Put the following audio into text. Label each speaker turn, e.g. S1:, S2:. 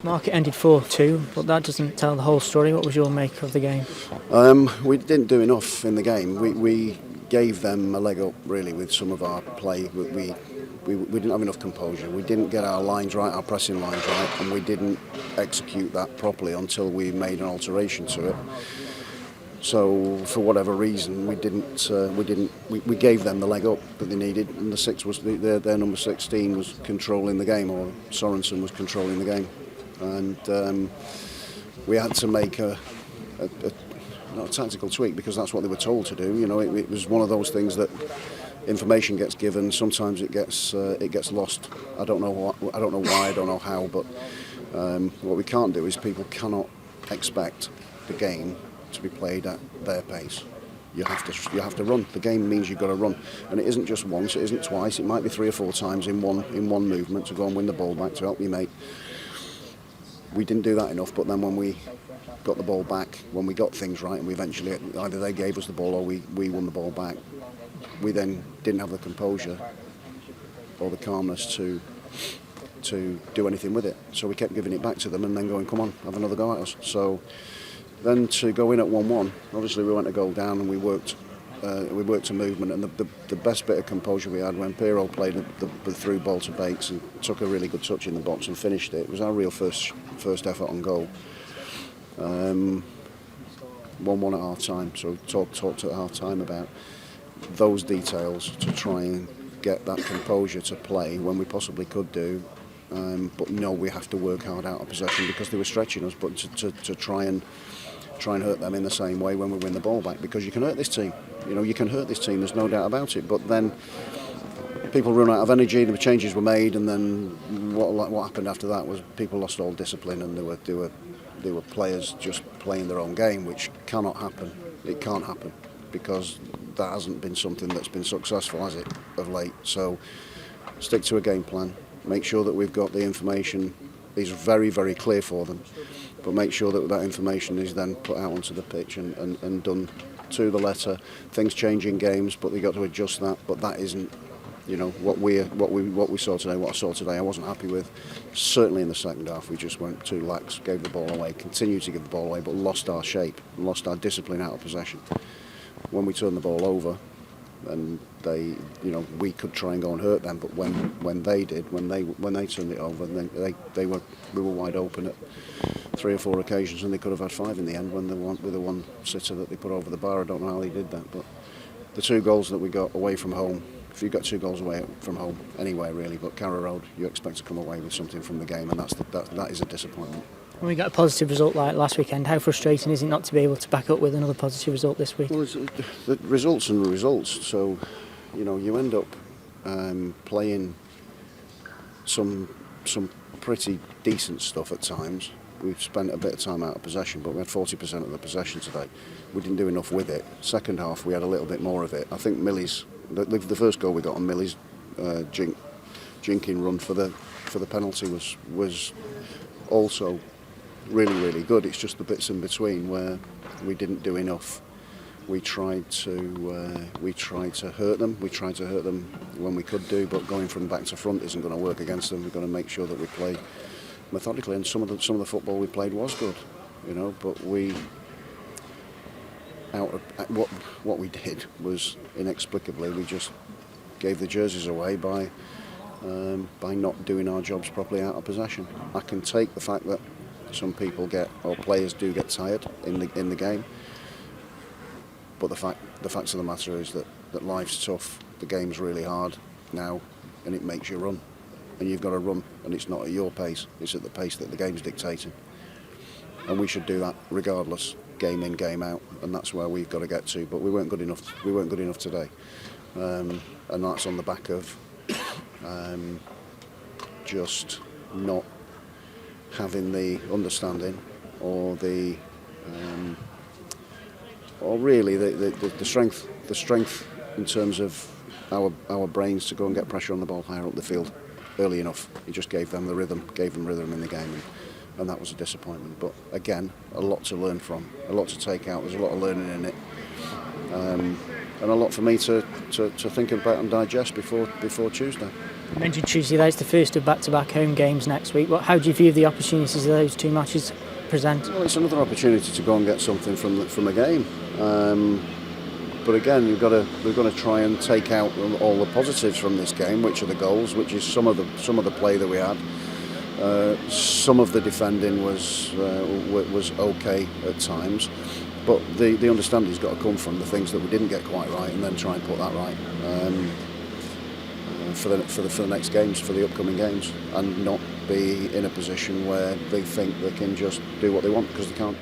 S1: Mark, it ended 4-2, but that doesn't tell the whole story. What was your make of the game?
S2: We didn't do enough in the game. We gave them a leg up really with some of our play. We didn't have enough composure. We didn't get our lines right, our pressing lines right, and we didn't execute that properly until we made an alteration to it. So for whatever reason, we gave them the leg up that they needed, and their number 16 was controlling the game, or Sorensen was controlling the game, and we had to make not a tactical tweak, because that's what they were told to do. You know, it was one of those things that information gets given. Sometimes it gets lost. I don't know why. I don't know how. But what we can't do is people cannot expect the game to be played at their pace. You have to run. The game means you've got to run, and it isn't just once. It isn't twice. It might be 3 or 4 times in one movement to go and win the ball back to help your mate. We didn't do that enough. But then when we got the ball back, when we got things right, and we eventually either they gave us the ball or we won the ball back, we then didn't have the composure or the calmness to do anything with it. So we kept giving it back to them and then going, come on, have another go at us. So then to go in at 1-1, obviously we went a goal down, and we worked a movement, and the best bit of composure we had when Carrow played the through ball to Bates and took a really good touch in the box and finished it. It was our real first effort on goal. 1-1 at half time, so we talked at half time about those details to try and get that composure to play when we possibly could do. But no, we have to work hard out of possession, because they were stretching us, but to try and hurt them in the same way when we win the ball back, because you can hurt this team. You know, you can hurt this team, there's no doubt about it. But then people run out of energy, the changes were made, and then what happened after that was people lost all discipline, and there were players just playing their own game, which cannot happen. It can't happen, because that hasn't been something that's been successful, has it, of late. So stick to a game plan, make sure that we've got the information is very, very clear for them, but make sure that information is then put out onto the pitch and done to the letter. Things change in games, but they got to adjust that. But that isn't, you know, what we saw today. What I saw today, I wasn't happy with. Certainly in the second half, we just went too lax, gave the ball away, continued to give the ball away, but lost our shape, lost our discipline out of possession. When we turned the ball over, and we could try and go and hurt them, but when they turned it over, then we were wide open at 3 or 4 occasions, and they could have had 5 in the end with the one sitter that they put over the bar. I don't know how they did that, but the 2 goals that we got away from home. If you got 2 goals away from home, anywhere really, but Carrow Road, you expect to come away with something from the game, and that is a disappointment.
S1: When we got a positive result like last weekend, how frustrating is it not to be able to back up with another positive result this week?
S2: Well, the results and results. So, you know, you end up playing some pretty decent stuff at times. We've spent a bit of time out of possession, but we had 40% of the possession today. We didn't do enough with it. Second half, we had a little bit more of it. I think Millie's the first goal we got on Millie's jinking run for the penalty was also really, really good. It's just the bits in between where we didn't do enough. We tried to hurt them. We tried to hurt them when we could do, but going from back to front isn't going to work against them. We've got to make sure that we play methodically, and some of the football we played was good, you know. But what we did was inexplicably we just gave the jerseys away by not doing our jobs properly out of possession. I can take the fact that some people players do get tired in the game, but the facts of the matter is that life's tough, the game's really hard now, and it makes you run, and you've got to run, and it's not at your pace, it's at the pace that the game's dictating, and we should do that regardless, game in, game out, and that's where we've got to get to. But we weren't good enough today, and that's on the back of just not having the understanding or really the strength in terms of our brains to go and get pressure on the ball higher up the field early enough. He just gave them rhythm in the game, and that was a disappointment. But again, a lot to learn from, a lot to take out. There's a lot of learning in it, and a lot for me to think about and digest before Tuesday.
S1: You mentioned Tuesday, that's the first of back-to-back home games next week. How do you view the opportunities that those two matches present?
S2: Well, it's another opportunity to go and get something from a game. But again, we've got to try and take out all the positives from this game, which are the goals, which is some of the play that we had. Some of the defending was okay at times, but the understanding's got to come from the things that we didn't get quite right, and then try and put that right for the next games, for the upcoming games, and not be in a position where they think they can just do what they want, because they can't.